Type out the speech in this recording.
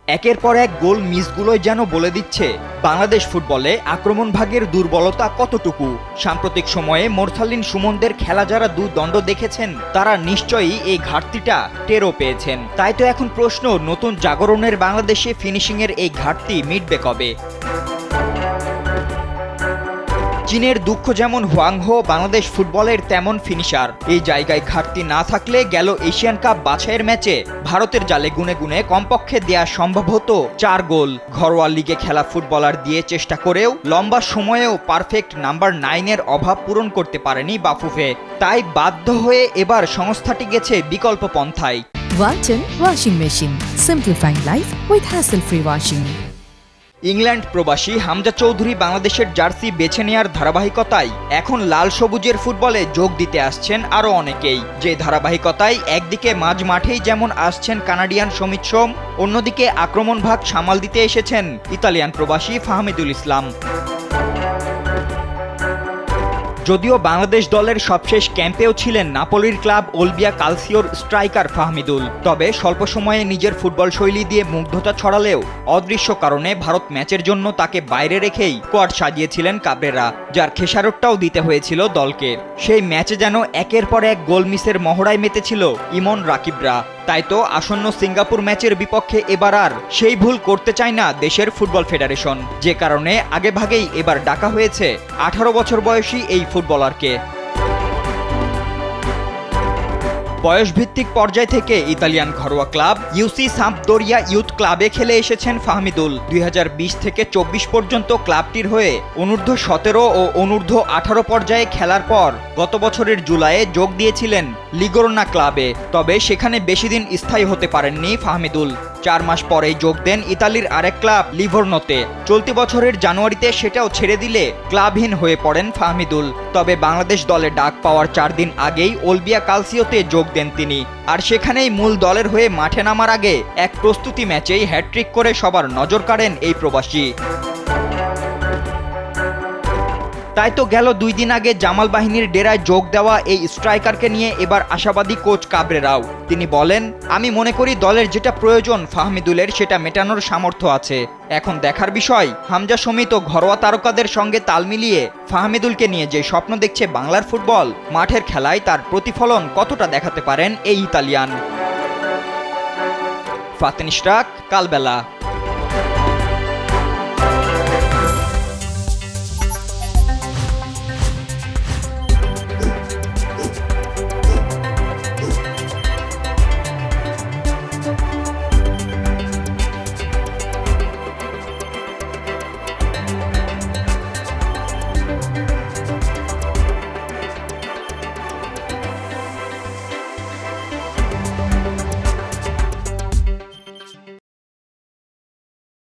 একের পর এক গোল মিসগুলোই যেন বলে দিচ্ছে বাংলাদেশ ফুটবলে আক্রমণ ভাগের দুর্বলতা কতটুকু। সাম্প্রতিক সময়ে মোরসালিন সুমনদের খেলা যারা দুদণ্ড দেখেছেন তারা নিশ্চয়ই এই ঘাটতিটা টেরও পেয়েছেন। তাই তো এখন প্রশ্ন, নতুন জাগরণের বাংলাদেশে ফিনিশিংয়ের এই ঘাটতি মিটবে কবে? চীনের দুঃখ যেমন হোয়াংহো, বাংলাদেশ ফুটবলের তেমন ফিনিশার। এই জায়গায় ঘাটতি না থাকলে গেল এশিয়ান কাপ বাছাইয়ের ম্যাচে ভারতের জালে গুনে গুনে কমপক্ষে দেয়া সম্ভব হতো 4 গোল। ঘরোয়া লিগে খেলা ফুটবলার দিয়ে চেষ্টা করেও লম্বা সময়েও পারফেক্ট নাম্বার 9-এর অভাব পূরণ করতে পারেনি বাফুফে। তাই বাধ্য হয়ে এবার সংস্থাটি গেছে বিকল্প পন্থায়। Walton washing machine, simplifying life with hassle-free washing. England প্রবাসী হামজা চৌধুরী বাংলাদেশের জার্সি বেছে নেয়ার ধারাবাহিকতায় এখন লাল সবুজের ফুটবলে যোগ দিতে আসছেন আরও অনেকেই। যে ধারাবাহিকতায় একদিকে মাঝ মাঠেই যেমন আসছেন কানাডিয়ান সমিত সোম, অন্যদিকে আক্রমণ ভাগ সামাল দিতে এসেছেন ইতালিয়ান প্রবাসী ফাহমিদুল ইসলাম। যদিও বাংলাদেশ দলের সবশেষ ক্যাম্পেও ছিলেন নাপোলির ক্লাব ওলবিয়া কালসিওর স্ট্রাইকার ফাহমিদুল, তবে স্বল্প সময়ে নিজের ফুটবল শৈলী দিয়ে মুগ্ধতা ছড়ালেও অদৃশ্য কারণে ভারত ম্যাচের জন্য তাকে বাইরে রেখেই কোয়াড সাজিয়েছিলেন কাবরেরা, যার খেসারতটাও দিতে হয়েছিল দলকে। সেই ম্যাচে যেন একের পর এক গোল মিসের মহড়ায় মেতেছিল ইমন রাকিবরা। তাই তো আসন্ন সিঙ্গাপুর ম্যাচের বিপক্ষে এবার আর সেই ভুল করতে চায় না দেশের ফুটবল ফেডারেশন, যে কারণে আগেভাগেই এবার ডাকা হয়েছে 18 বছর বয়সী এই ফুটবলারকে। বয়সভিত্তিক পর্যায় থেকে ইতালিয়ান ঘরোয়া ক্লাব ইউসি সাম্পদোরিয়া ইউথ ক্লাবে খেলে এসেছেন ফাহমিদুল। 2020 থেকে 24 পর্যন্ত ক্লাবটির হয়ে অনূর্ধ্ব 17 ও অনূর্ধ্ব 18 পর্যায়ে খেলার পর গত বছরের জুলাইয়ে যোগ দিয়েছিলেন লিগোরনা ক্লাবে, তবে সেখানে বেশি দিন স্থায়ী হতে পারেননি ফাহমিদুল। 4 মাস পরেই যোগ দেন ইতালির আরেক ক্লাব লিভোরনোতে। চলতি বছরের জানুয়ারিতে সেটাও ছেড়ে দিলে ক্লাবহীন হয়ে পড়েন ফাহমিদুল। তবে বাংলাদেশ দলে ডাক পাওয়ার 4 দিন আগেই ওলবিয়া কালসিওতে যোগ দেন তিনি, আর সেখানেই মূল দলের হয়ে মাঠে নামার আগে এক প্রস্তুতি ম্যাচেই হ্যাট্রিক করে সবার নজর কাড়েন এই প্রবাসী। তাই তো গেল 2 দিন আগে জামাল বাহিনীর ডেরায় যোগ দেওয়া এই স্ট্রাইকারকে নিয়ে এবার আশাবাদী কোচ কাবরেরাও। তিনি বলেন, আমি মনে করি দলের যেটা প্রয়োজন ফাহমিদুলের সেটা মেটানোর সামর্থ্য আছে। এখন দেখার বিষয় হামজা সমিত ও ঘরোয়া তারকাদের সঙ্গে তাল মিলিয়ে ফাহমিদুলকে নিয়ে যে স্বপ্ন দেখছে বাংলার ফুটবল, মাঠের খেলায় তার প্রতিফলন কতটা দেখাতে পারেন এই ইতালিয়ান। ফাতেন ইশরাক, কালবেলা।